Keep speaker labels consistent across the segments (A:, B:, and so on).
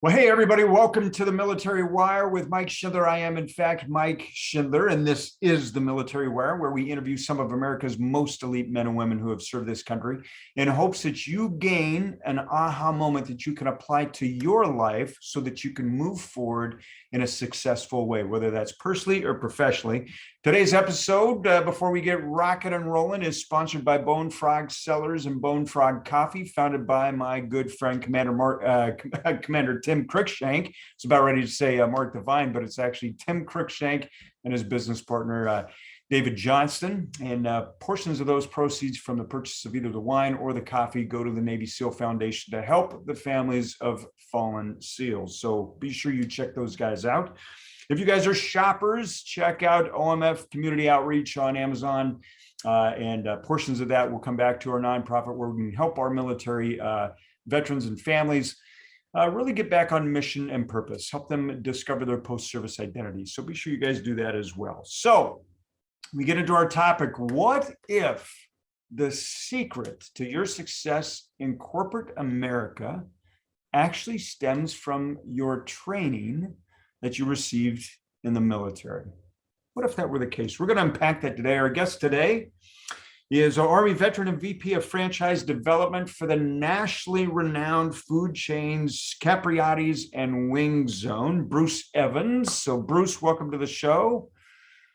A: Well, hey, everybody, welcome to the Military Wire with Mike Schindler. I am, in fact, Mike Schindler, and this is the Military Wire, where we interview some of America's most elite men and women who have served this country in hopes that you gain an aha moment that you can apply to your life so that you can move forward in a successful way, whether that's personally or professionally. Today's episode, before we get rocking and rolling, is sponsored by Bone Frog Cellars and Bone Frog Coffee, founded by my good friend, Commander Tim Cruikshank. It's about ready to say Mark Devine, but it's actually Tim Cruikshank and his business partner, David Johnston. And portions of those proceeds from the purchase of either the wine or the coffee go to the Navy SEAL Foundation to help the families of fallen SEALs. So be sure you check those guys out. If you guys are shoppers, check out OMF Community Outreach on Amazon, and portions of that will come back to our nonprofit where we can help our military veterans and families really get back on mission and purpose, help them discover their post-service identity. So be sure you guys do that as well. So we get into our topic. What if the secret to your success in corporate America actually stems from your training that you received in the military? What if that were the case? We're going to unpack that today. Our guest today is an Army veteran and VP of Franchise Development for the nationally renowned food chains Capriotti's and Wing Zone, Bruce Evans. So Bruce, welcome to the show.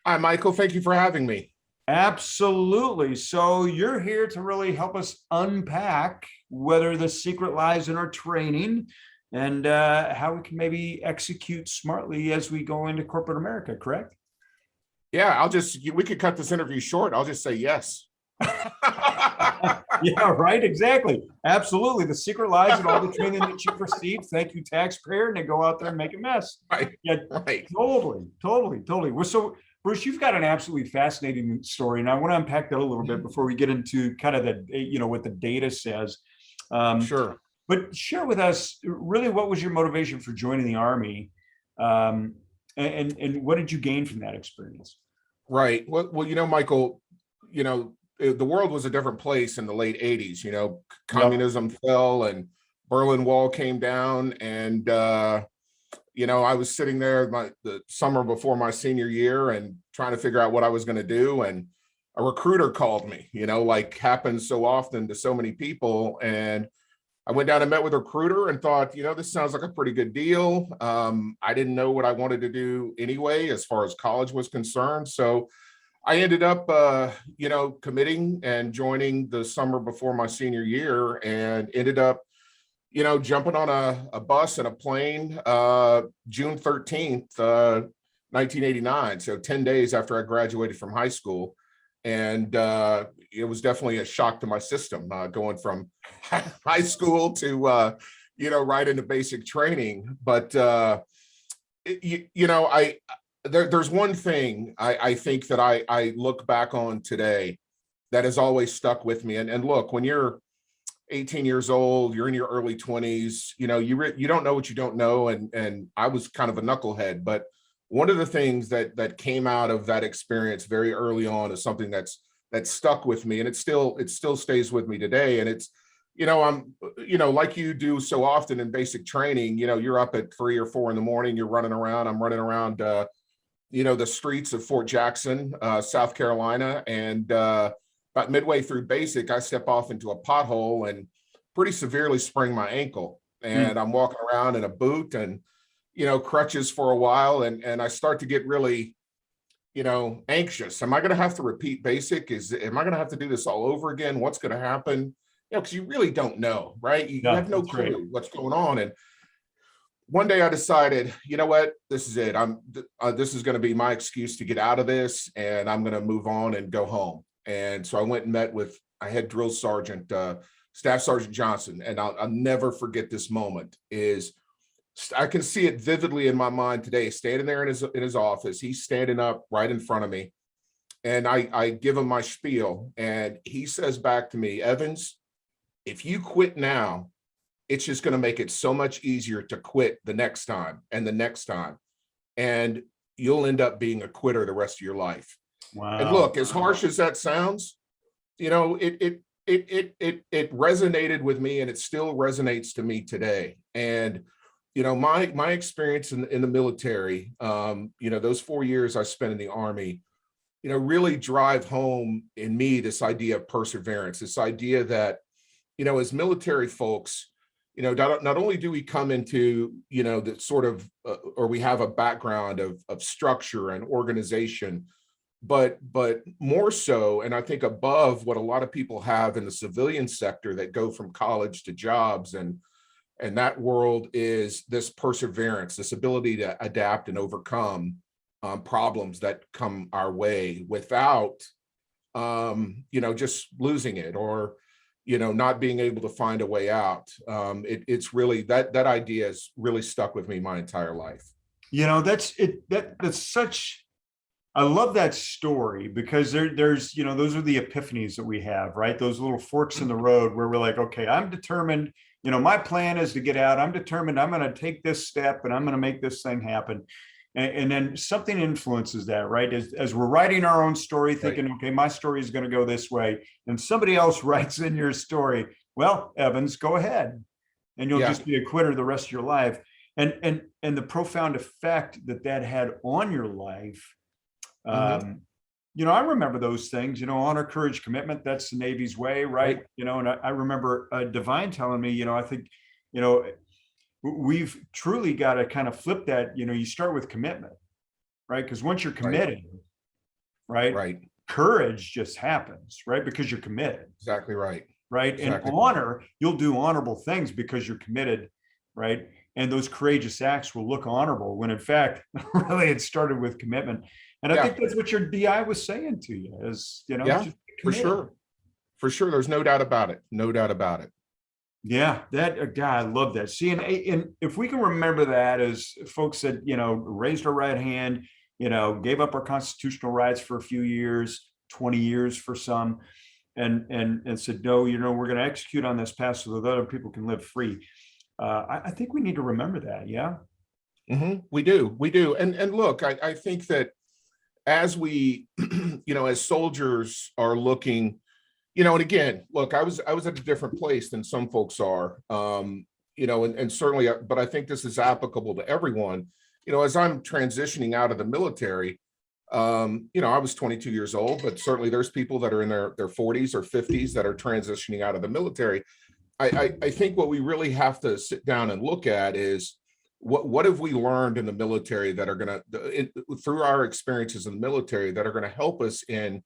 B: Hi, Michael. Thank you for having me.
A: Absolutely. So you're here to really help us unpack whether the secret lies in our training and how we can maybe execute smartly as we go into corporate America, correct?
B: Yeah, we could cut this interview short. I'll just say yes.
A: Yeah, right. Exactly. Absolutely. The secret lies in all the training that you've received. Thank you, taxpayer. And they go out there and make a mess.
B: Right.
A: Yeah,
B: right.
A: Totally. Well, so Bruce, you've got an absolutely fascinating story, and I want to unpack that a little bit before we get into kind of what the data says.
B: Sure.
A: But share with us really what was your motivation for joining the Army, and what did you gain from that experience?
B: Right. Well, Michael, the world was a different place in the late 80s. Communism fell and Berlin Wall came down, and I was sitting there the summer before my senior year and trying to figure out what I was going to do, and a recruiter called me, like happens so often to so many people. And I went down and met with a recruiter and thought, this sounds like a pretty good deal. I didn't know what I wanted to do anyway, as far as college was concerned. So I ended up, committing and joining the summer before my senior year, and ended up, jumping on a bus and a plane, June 13th, 1989. So 10 days after I graduated from high school. And it was definitely a shock to my system, going from high school to, right into basic training. But, there's one thing I think that I look back on today that has always stuck with me. And look, when you're 18 years old, you're in your early 20s, you don't know what you don't know. And I was kind of a knucklehead, but one of the things that came out of that experience very early on is something that stuck with me, and it still stays with me today. And it's, I'm, like you do so often in basic training, you're up at 3 or 4 in the morning, you're running around. I'm running around, the streets of Fort Jackson, South Carolina, and about midway through basic, I step off into a pothole and pretty severely sprain my ankle. And I'm walking around in a boot and crutches for a while, and I start to get really, anxious. Am I going to have to repeat basic? Am I going to have to do this all over again? What's going to happen? Because you really don't know, right? You have no clue what's going on. And one day I decided, you know what, this is it. This is going to be my excuse to get out of this, and I'm going to move on and go home. And so I went and met with a head drill sergeant, Staff Sergeant Johnson, and I'll never forget this moment. I can see it vividly in my mind today, standing there in his office. He's standing up right in front of me, and I give him my spiel, and he says back to me, Evans, if you quit now, it's just going to make it so much easier to quit the next time and the next time, and you'll end up being a quitter the rest of your life.
A: Wow.
B: And look, as harsh as that sounds, it resonated with me, and it still resonates to me today. And my experience in the military, those 4 years I spent in the Army, really drive home in me this idea of perseverance, this idea that, as military folks, not only do we come into, the sort of, or we have a background of structure and organization, but more so, and I think above what a lot of people have in the civilian sector that go from college to jobs, and that world is this perseverance, this ability to adapt and overcome problems that come our way without, just losing it, or, not being able to find a way out. It's really that idea has really stuck with me my entire life.
A: That's it. That's such. I love that story because there's, those are the epiphanies that we have, right? Those little forks in the road where we're like, okay, I'm determined. My plan is to get out. I'm determined. I'm going to take this step and I'm going to make this thing happen. And then something influences that, right? As we're writing our own story, thinking, right, okay, my story is going to go this way. And somebody else writes in your story, well, Evans, go ahead. And you'll just be a quitter the rest of your life. And the profound effect that had on your life. I remember those things, honor, courage, commitment. That's the Navy's way, right? And I remember Divine telling me, I think, we've truly got to kind of flip that. You start with commitment, right? Because once you're committed, right, courage just happens, right? Because you're committed.
B: Exactly right.
A: Right. Exactly. And honor, you'll do honorable things because you're committed, right? And those courageous acts will look honorable when in fact, really it started with commitment. And I think that's what your DI was saying to you is, just
B: for sure. For sure. There's no doubt about it. No doubt about it.
A: Yeah, that guy, I love that. See, and if we can remember that as folks that, raised our right hand, gave up our constitutional rights for a few years, 20 years for some, and said, no, we're going to execute on this path so that other people can live free. I think we need to remember that. Yeah.
B: We do. And look, I think that as we, as soldiers are looking, and again, look, I was at a different place than some folks are, and certainly, but I think this is applicable to everyone. As I'm transitioning out of the military, I was 22 years old, but certainly there's people that are in their 40s or 50s that are transitioning out of the military. I think what we really have to sit down and look at is what have we learned in the military that are going to, through our experiences in the military, that are going to help us in,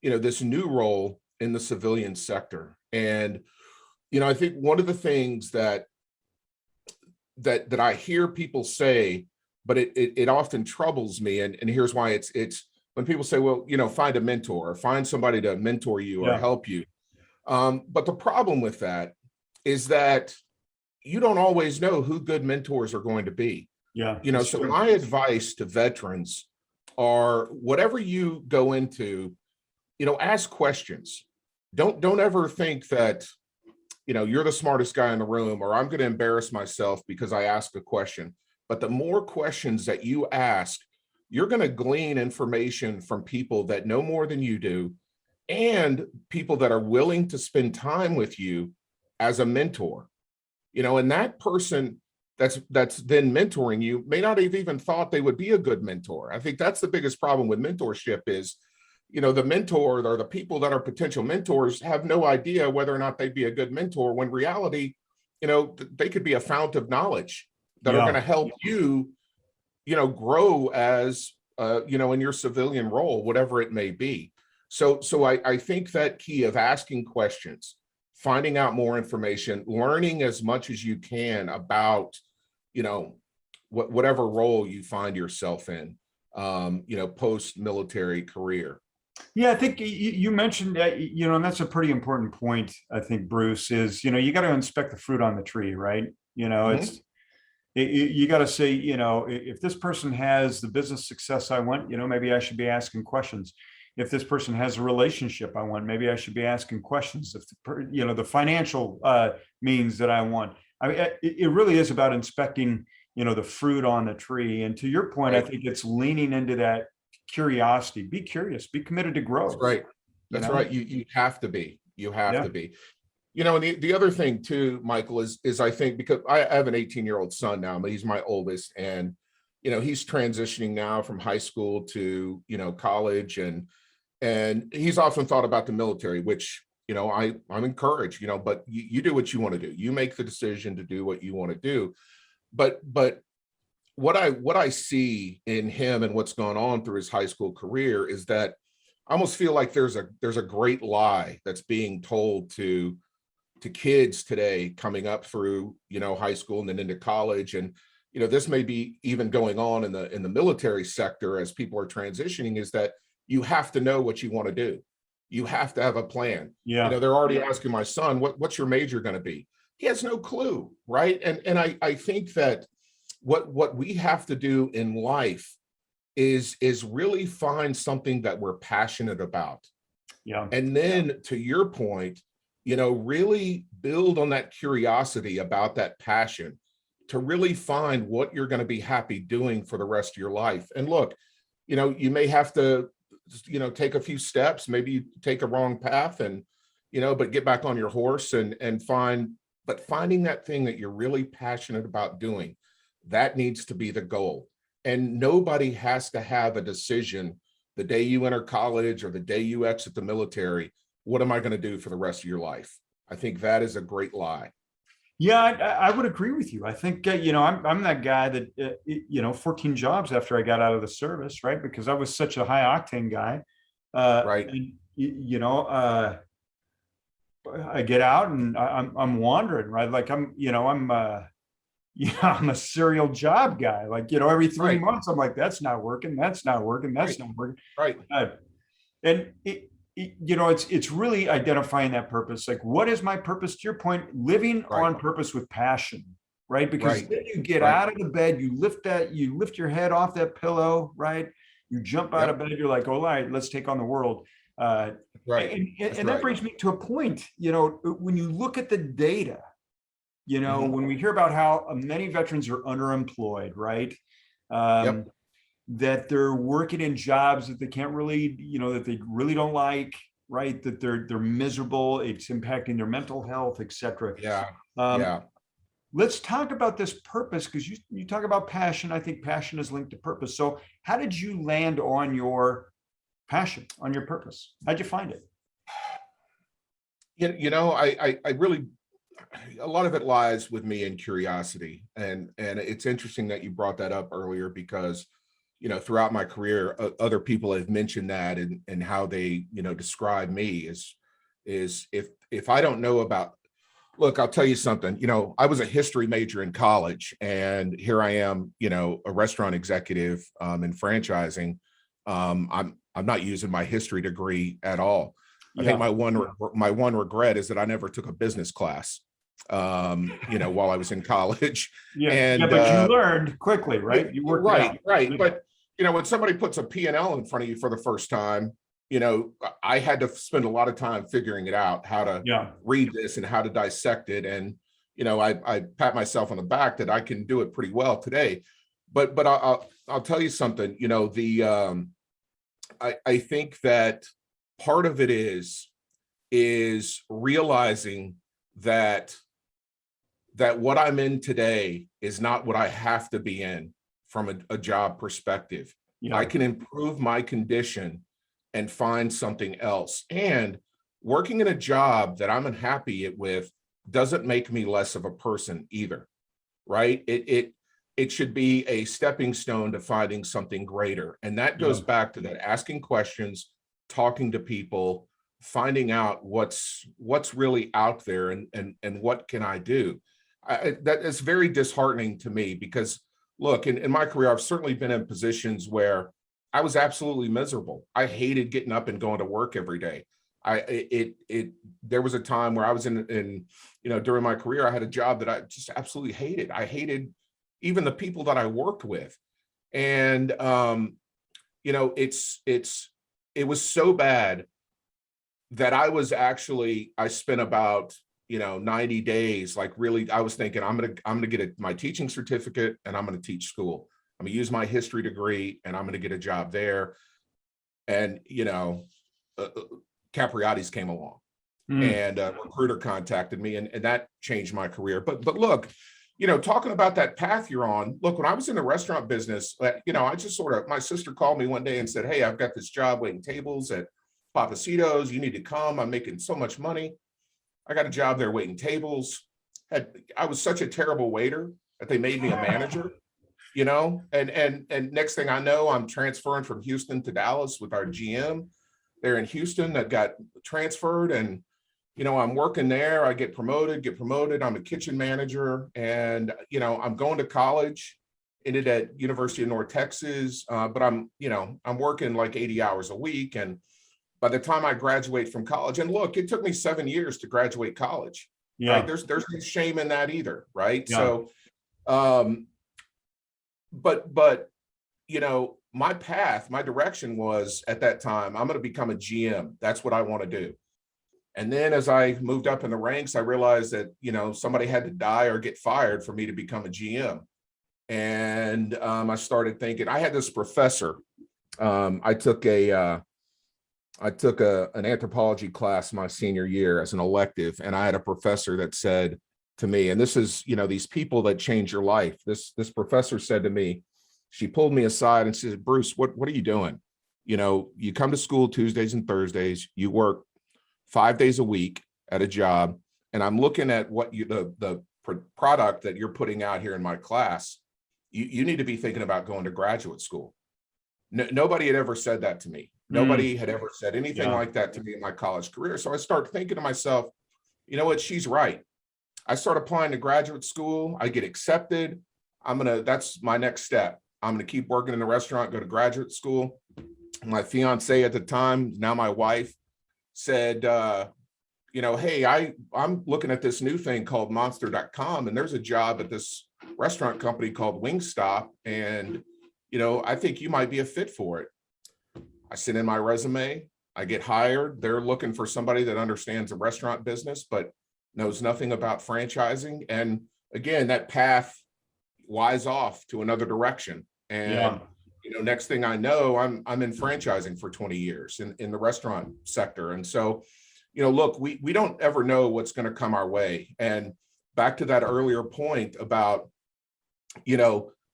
B: this new role in the civilian sector. And, I think one of the things that I hear people say, but it often troubles me. And here's why. It's when people say, well, find a mentor or find somebody to mentor you or help you. But the problem with that is that you don't always know who good mentors are going to be.
A: Yeah.
B: So my advice to veterans are whatever you go into, ask questions. Don't ever think that, you're the smartest guy in the room, or I'm going to embarrass myself because I asked a question. But the more questions that you ask, you're going to glean information from people that know more than you do, and people that are willing to spend time with you as a mentor. And that person that's then mentoring you may not have even thought they would be a good mentor. I think that's the biggest problem with mentorship is, the mentor or the people that are potential mentors have no idea whether or not they'd be a good mentor, when reality, they could be a fount of knowledge that are going to help you, grow as, in your civilian role, whatever it may be. So I think that key of asking questions, finding out more information, learning as much as you can about, whatever role you find yourself in, post-military career.
A: Yeah, I think you mentioned that, and that's a pretty important point, I think, Bruce, is, you got to inspect the fruit on the tree, right? It's, you got to say, if this person has the business success I want, maybe I should be asking questions. If this person has a relationship I want, maybe I should be asking questions. If the financial means that I want, I mean, it really is about inspecting, the fruit on the tree. And to your point, I think it's leaning into that curiosity. Be curious, be committed to growth.
B: That's right. That's right. You have to be. You have to be. And the other thing too, Michael, is I think because I have an 18-year-old son now, but he's my oldest, and he's transitioning now from high school to college, and he's often thought about the military, which I'm encouraged, but you do what you want to do. You make the decision to do what you want to do. But what I see in him and what's gone on through his high school career is that I almost feel like there's a great lie that's being told to kids today coming up through high school and then into college, and this may be even going on in the military sector as people are transitioning, is that you have to know what you want to do. You have to have a plan.
A: Yeah.
B: They're already asking my son, what's your major going to be? He has no clue, right? And I think that what we have to do in life is really find something that we're passionate about.
A: Yeah.
B: And then to your point, really build on that curiosity about that passion to really find what you're going to be happy doing for the rest of your life. And look, you may have to, take a few steps, maybe you take a wrong path and, but get back on your horse and finding that thing that you're really passionate about doing, that needs to be the goal. And nobody has to have a decision the day you enter college or the day you exit the military. What am I going to do for the rest of your life? I think that is a great lie.
A: Yeah, I would agree with you. I think, I'm that guy that, 14 jobs after I got out of the service, right? Because I was such a high octane guy.
B: Right.
A: And, I get out and I'm wandering, right? Like I'm a serial job guy. Like, every 3 months, I'm like, that's not working. That's not working. That's not working.
B: Right.
A: And it's really identifying that purpose. Like, what is my purpose? To your point, living on purpose with passion, right? Because then you get out of the bed, you lift your head off that pillow, right? You jump out of bed, you're like, all right, let's take on the world. And that brings me to a point, when you look at the data, when we hear about how many veterans are underemployed, right? That they're working in jobs that they can't really, that they really don't like, right? That they're miserable, it's impacting their mental health, etc. Let's talk about this purpose, because you talk about passion. I think passion is linked to purpose. So how did you land on your passion, on your purpose? How'd you find it?
B: I really, a lot of it lies with me in curiosity. And it's interesting that you brought that up earlier, because throughout my career, other people have mentioned that and how they, describe me is if I don't know about, look, I'll tell you something, I was a history major in college, and here I am, a restaurant executive in franchising. I'm not using my history degree at all. I think my one regret is that I never took a business class, while I was in college.
A: But you learned quickly, right? You worked
B: right. But when somebody puts a P&L in front of you for the first time, I had to spend a lot of time figuring it out, how to read this and how to dissect it. And, I pat myself on the back that I can do it pretty well today. But I'll tell you something, I think that part of it is realizing that what I'm in today is not what I have to be in from a job perspective. I can improve my condition and find something else. And working in a job that I'm unhappy with doesn't make me less of a person either, right? It should be a stepping stone to finding something greater. And that goes back to that asking questions, talking to people, finding out what's really out there and what can I do. That is very disheartening to me, because look, in my career, I've certainly been in positions where I was absolutely miserable. I hated getting up and going to work every day. There was a time where I was in during my career, I had a job that I just absolutely hated. I hated even the people that I worked with. And, it was so bad that I spent about 90 days, like really, I was thinking, I'm gonna get my teaching certificate and I'm gonna teach school. I'm gonna use my history degree and I'm gonna get a job there. And Capriotti's came along. and a recruiter contacted me, and that changed my career. But look, talking about that path you're on, look, when I was in the restaurant business, I just my sister called me one day and said, "Hey, I've got this job waiting tables at Papacitos. You need to come. I'm making so much money. I got a job there waiting tables." I was such a terrible waiter that they made me a manager, and next thing I know, I'm transferring from Houston to Dallas with our GM. They're in Houston that got transferred, and I'm working there. I get promoted. I'm a kitchen manager, and I'm going to college, ended at University of North Texas, but I'm working like 80 hours a week. And by the time I graduate from college, and look, it took me 7 years to graduate college.
A: Yeah.
B: Right? There's no shame in that either, right?
A: Yeah.
B: So, but my path, my direction was at that time, I'm going to become a GM. That's what I want to do. And then as I moved up in the ranks, I realized that, somebody had to die or get fired for me to become a GM. And I started thinking, I had this professor. I took an anthropology class my senior year as an elective. And I had a professor that said to me, and this is, these people that change your life. This professor said to me, she pulled me aside and said, "Bruce, what are you doing? You come to school Tuesdays and Thursdays, you work 5 days a week at a job, and I'm looking at what the product that you're putting out here in my class. You need to be thinking about going to graduate school." Nobody had ever said that to me. Nobody had ever said anything like that to me in my college career. So I started thinking to myself, you know what, she's right. I start applying to graduate school. I get accepted. That's my next step. I'm going to keep working in the restaurant, go to graduate school. My fiance at the time, now my wife, said, "Hey, I'm looking at this new thing called monster.com, and there's a job at this restaurant company called Wingstop, and I think you might be a fit for it." I send in my resume. I get hired. They're looking for somebody that understands the restaurant business but knows nothing about franchising. And again, that path wise off to another direction. And next thing I know, I'm in franchising for 20 years in the restaurant sector. And so, look, we don't ever know what's going to come our way. And back to that earlier point about,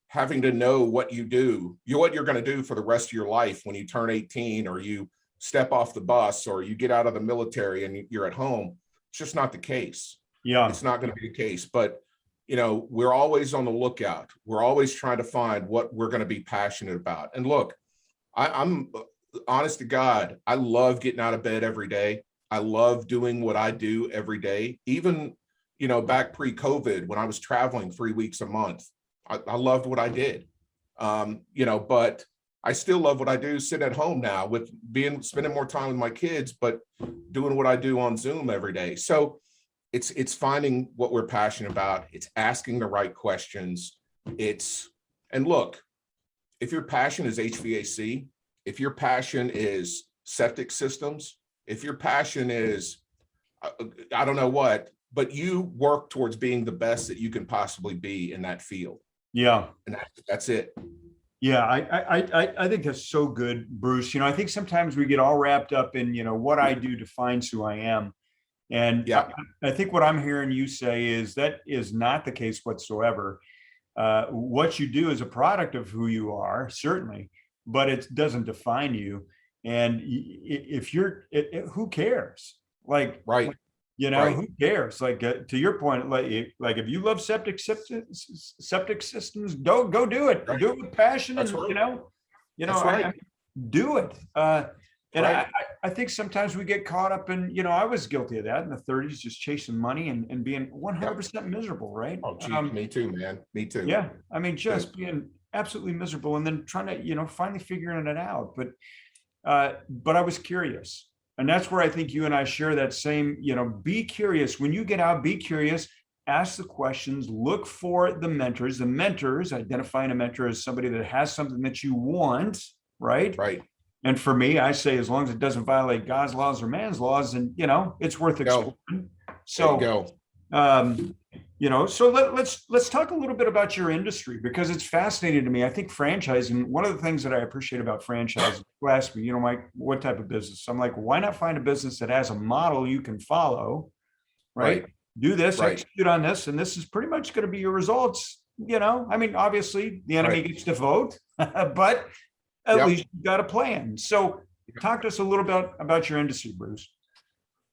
B: having to know what you do, what you're going to do for the rest of your life when you turn 18, or you step off the bus, or you get out of the military and you're at home. It's just not the case.
A: Yeah.
B: It's not going to be the case. But we're always on the lookout. We're always trying to find what we're going to be passionate about. And look, I'm honest to God, I love getting out of bed every day. I love doing what I do every day. Even, back pre-COVID, when I was traveling 3 weeks a month, I loved what I did. But I still love what I do, sit at home now with spending more time with my kids, but doing what I do on Zoom every day. So it's finding what we're passionate about. It's asking the right questions. And look, if your passion is HVAC, if your passion is septic systems, if your passion is, I don't know what, but you work towards being the best that you can possibly be in that field.
A: Yeah.
B: And that's it.
A: Yeah, I think that's so good, Bruce. I think sometimes we get all wrapped up in, what I do defines who I am. And I think what I'm hearing you say is that is not the case whatsoever. What you do is a product of who you are, certainly, but it doesn't define you. And if who cares? Right. Who cares? To your point, like if you love septic systems, go do it. Right. Do it with passion. That's right. Do it. And I think sometimes we get caught up in, I was guilty of that in the 30s, just chasing money and being 100% miserable, right?
B: Oh, gee, me too, man. Me too.
A: Yeah. I mean, just being absolutely miserable and then trying to, finally figuring it out. But I was curious. And that's where I think you and I share that same, be curious. When you get out, be curious, ask the questions, look for the mentors. The mentors, identifying a mentor as somebody that has something that you want, right?
B: Right.
A: And for me, I say, as long as it doesn't violate God's laws or man's laws, and it's worth exploring. So, So let's talk a little bit about your industry, because it's fascinating to me. I think franchising, one of the things that I appreciate about franchising, you ask me, Mike, what type of business? I'm like, why not find a business that has a model you can follow, right?
B: Right,
A: Do this,
B: right,
A: execute on this, and this is pretty much going to be your results. I mean, obviously the enemy
B: right.
A: gets to vote, but at
B: Yep.
A: least you've got a plan. So talk to us a little bit about your industry, Bruce.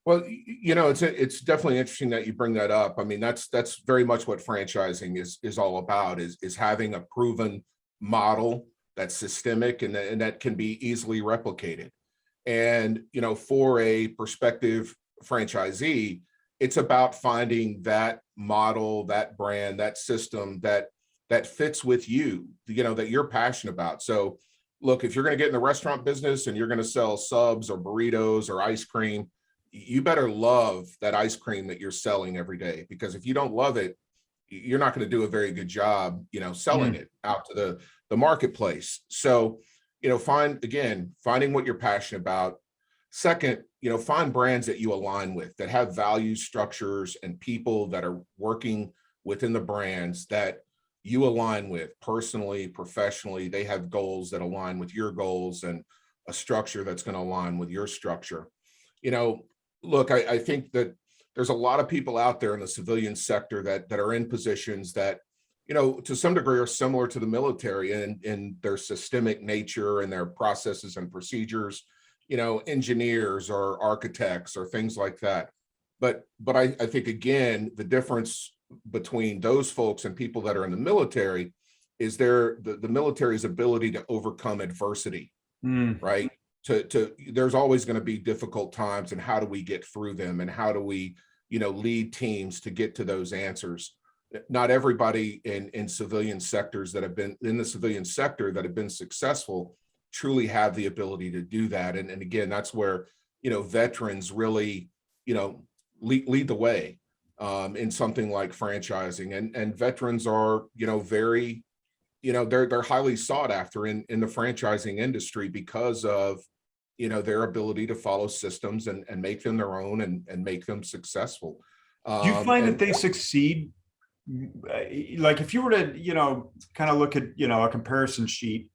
B: Well, it's definitely interesting that you bring that up. I mean, that's very much what franchising is all about, is having a proven model that's systemic and that can be easily replicated. And, for a prospective franchisee, it's about finding that model, that brand, that system that fits with you, that you're passionate about. So look, if you're going to get in the restaurant business and you're going to sell subs or burritos or ice cream, you better love that ice cream that you're selling every day, because if you don't love it, you're not going to do a very good job, selling it out to the marketplace. So, finding what you're passionate about. Second, find brands that you align with, that have value structures and people that are working within the brands that you align with personally, professionally. They have goals that align with your goals and a structure that's going to align with your structure. You know, Look, I think that there's a lot of people out there in the civilian sector that are in positions that, to some degree are similar to the military in their systemic nature and their processes and procedures, engineers or architects or things like that. But I think, again, the difference between those folks and people that are in the military is the military's ability to overcome adversity,
A: Mm.
B: right? There's always going to be difficult times, and how do we get through them, and how do we, lead teams to get to those answers? Not everybody in civilian sectors that have been in the civilian sector that have been successful truly have the ability to do that. And again, that's where, veterans really, lead the way in something like franchising. And veterans are, very, they're highly sought after in the franchising industry because of, their ability to follow systems and make them their own and make them successful.
A: Do you find that
B: And
A: they succeed? Like if you were to, kind of look at, a comparison sheet,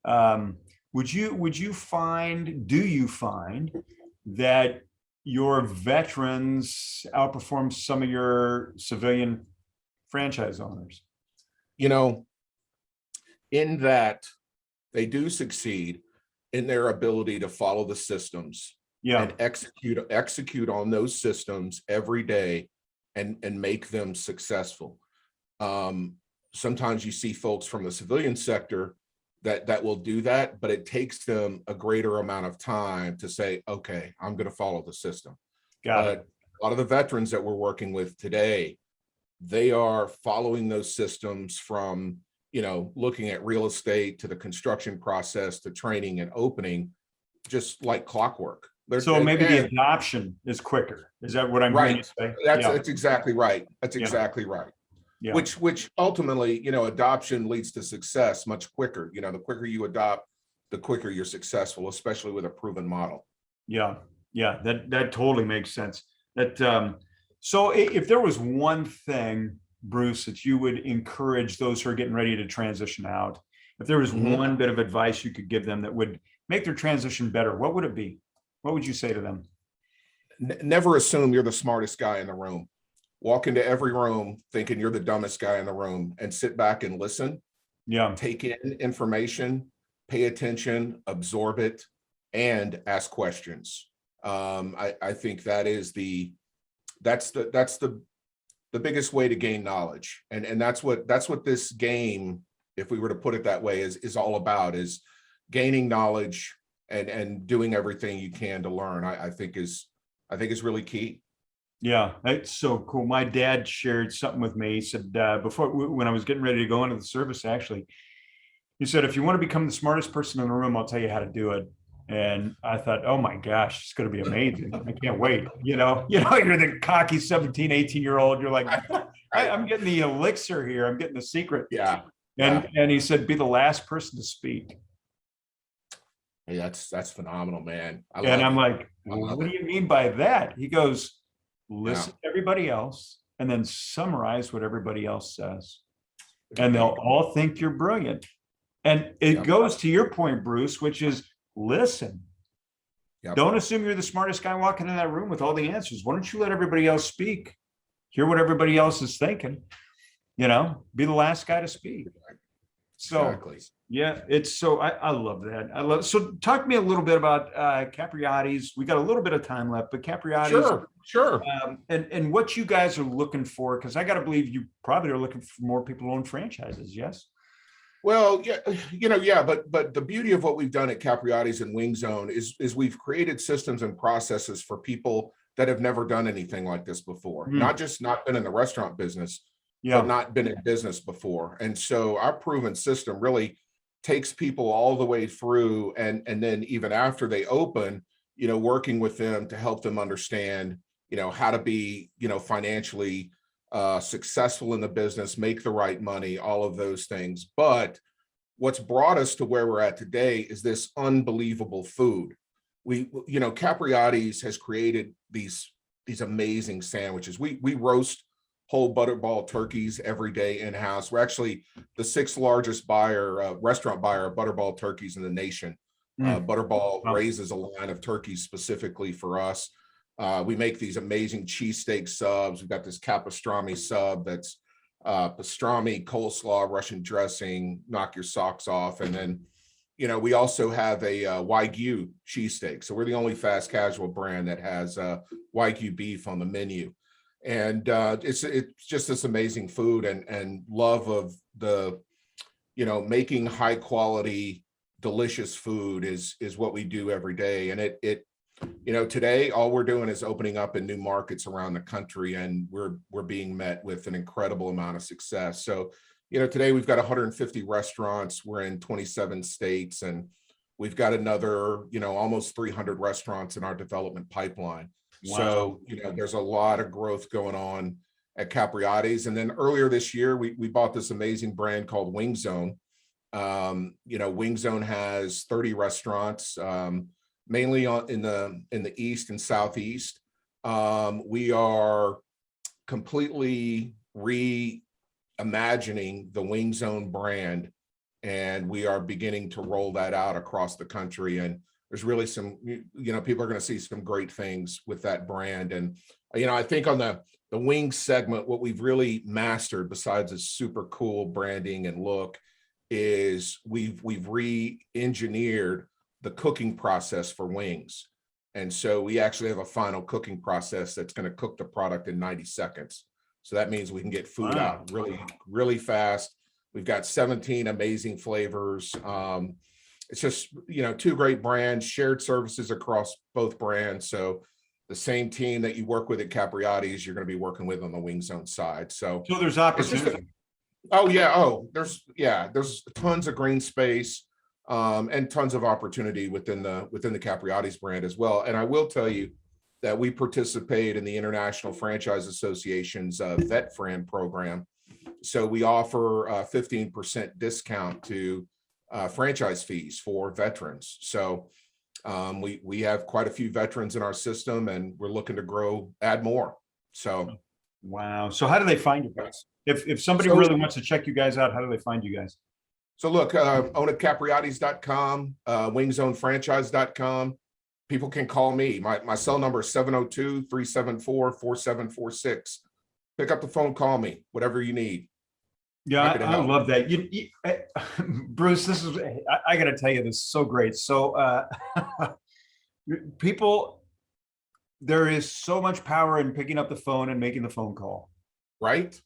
A: do you find that your veterans outperform some of your civilian franchise owners?
B: In that they do succeed in their ability to follow the systems
A: Yeah.
B: and execute on those systems every day and make them successful. Sometimes you see folks from the civilian sector that will do that, but it takes them a greater amount of time to say, okay, I'm going to follow the system.
A: Got it.
B: But a lot of the veterans that we're working with today, they are following those systems from, looking at real estate to the construction process to training and opening, just like clockwork.
A: So maybe the adoption is quicker. Is that what I'm hearing you
B: Right.
A: say?
B: That's exactly right. That's
A: Yeah.
B: exactly right.
A: Yeah.
B: Which ultimately, adoption leads to success much quicker. The quicker you adopt, the quicker you're successful, especially with a proven model.
A: Yeah. Yeah. That totally makes sense. So if there was one thing, Bruce, that you would encourage those who are getting ready to transition out, if there was
B: Mhm.
A: one bit of advice you could give them that would make their transition better, what would it be? What would you say to them?
B: Never assume you're the smartest guy in the room. Walk into every room thinking you're the dumbest guy in the room, and sit back and listen,
A: Yeah.
B: take in information, pay attention, absorb it, and ask questions. I think that's the biggest way to gain knowledge. And that's what this game, if we were to put it that way, is all about, is gaining knowledge and doing everything you can to learn. I think is really key.
A: Yeah, that's so cool. My dad shared something with me. He said, when I was getting ready to go into the service, actually, he said, if you want to become the smartest person in the room, I'll tell you how to do it. And I thought, oh my gosh, it's going to be amazing. I can't wait. You're the cocky 17, 18-year-old. You're like,
B: Right.
A: I'm getting the elixir here. I'm getting the secret.
B: Yeah.
A: And he said, be the last person to speak.
B: Hey, that's phenomenal, man.
A: And I'm like,
B: I love
A: what
B: it.
A: do you mean by that? He goes,
B: Yeah.
A: listen to everybody else and then summarize what everybody else says. And they'll all think you're brilliant. And it goes to your point, Bruce, which is listen. Don't assume you're the smartest guy walking in that room with all the answers. Why don't you let everybody else speak? Hear what everybody else is thinking, be the last guy to speak. So yeah, it's so I love that. So talk to me a little bit about Capriotti's. We got a little bit of time left, but Capriotti's.
B: Sure.
A: And what you guys are looking for, because I got to believe you probably are looking for more people to own franchises. Yes.
B: Well, yeah, but the beauty of what we've done at Capriotti's and Wing Zone is we've created systems and processes for people that have never done anything like this before. Not just not been in the restaurant business, but not been in business before. And so our proven system really takes people all the way through, and then even after they open, working with them to help them understand, how to be, financially successful in the business, make the right money, all of those things. But what's brought us to where we're at today is this unbelievable food. Capriotti's has created these amazing sandwiches. We roast whole butterball turkeys every day in-house. We're actually the 6th largest restaurant buyer of butterball turkeys in the nation. Butterball raises a line of turkeys specifically for us. We make these amazing cheesesteak subs. We've got this capastrami sub that's pastrami, coleslaw, Russian dressing, knock your socks off. And then, we also have a Wagyu cheesesteak. So we're the only fast casual brand that has Wagyu beef on the menu. And it's just this amazing food and love of the, making high quality, delicious food is what we do every day. And today all we're doing is opening up in new markets around the country, and we're being met with an incredible amount of success. So, today we've got 150 restaurants. We're in 27 states, and we've got another, almost 300 restaurants in our development pipeline. Wow. So, there's a lot of growth going on at Capriotti's. And then earlier this year, we bought this amazing brand called Wing Zone. Wing Zone has 30 restaurants, mainly in the East and Southeast. We are completely reimagining the Wing Zone brand, and we are beginning to roll that out across the country. And there's really some, people are going to see some great things with that brand. And, I think on the wing segment, what we've really mastered, besides a super cool branding and look, is we've re-engineered the cooking process for wings. And so we actually have a final cooking process that's going to cook the product in 90 seconds. So that means we can get food out really, really fast. We've got 17 amazing flavors. It's just, 2 great brands, shared services across both brands. So the same team that you work with at Capriotti's, you're going to be working with on the Wing Zone side. So
A: there's opportunity.
B: There's tons of green space and tons of opportunity within the Capriotti's brand as well. And I will tell you that we participate in the International Franchise Association's Vet Friend program. So we offer a 15% discount to franchise fees for veterans. So we have quite a few veterans in our system, and we're looking to add more. So
A: wow. So how do they find you guys? If somebody really wants to check you guys out, how do they find you guys?
B: So look, own at capriottis.com, wingzonefranchise.com. People can call me. My cell number is 702-374-4746. Pick up the phone, call me, whatever you need.
A: Yeah, I love that. Bruce, I got to tell you, this is so great. So people, there is so much power in picking up the phone and making the phone call.
B: Right.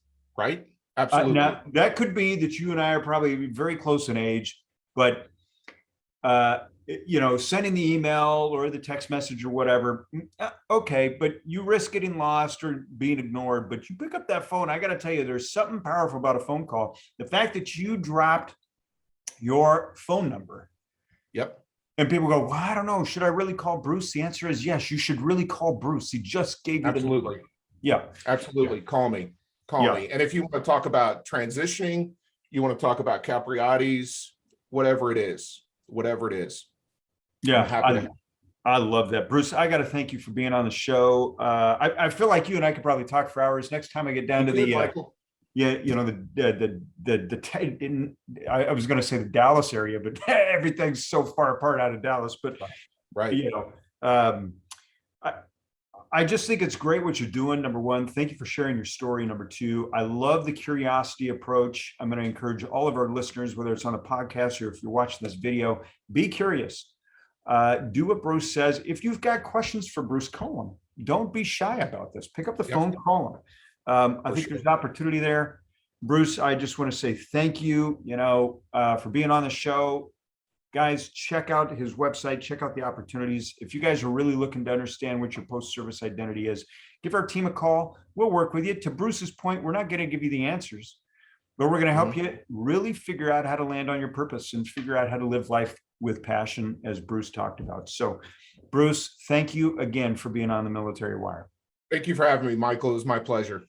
B: Absolutely.
A: Now, that could be that you and I are probably very close in age, but sending the email or the text message or whatever, okay, but you risk getting lost or being ignored. But you pick up that phone, I got to tell you, there's something powerful about a phone call. The fact that you dropped your phone number.
B: Yep.
A: And people go, well, I don't know, should I really call Bruce? The answer is yes, you should really call Bruce. He just gave you
B: the number.
A: Yeah.
B: Absolutely. Call me. Me. And if you want to talk about transitioning, you want to talk about Capriotti's, whatever it is. Yeah,
A: I love that. Bruce, I got to thank you for being on the show. I feel like you and I could probably talk for hours. Next time I get down to
B: Good,
A: the,
B: Michael.
A: yeah, you know, I was going to say the Dallas area, but everything's so far apart out of Dallas. But,
B: Right.
A: you know, I just think it's great what you're doing. Number one, thank you for sharing your story. Number two, I love the curiosity approach. I'm going to encourage all of our listeners, whether it's on a podcast or if you're watching this video, be curious. Do what Bruce says. If you've got questions for Bruce, call him. Don't be shy about this. Pick up the phone, call him. I think there's an opportunity there. Bruce, I just want to say thank you, for being on the show. Guys, check out his website, check out the opportunities. If you guys are really looking to understand what your post-service identity is, give our team a call. We'll work with you. To Bruce's point, we're not going to give you the answers, but we're going to help you really figure out how to land on your purpose and figure out how to live life with passion, as Bruce talked about. So, Bruce, thank you again for being on the Military Wire.
B: Thank you for having me, Michael. It was my pleasure.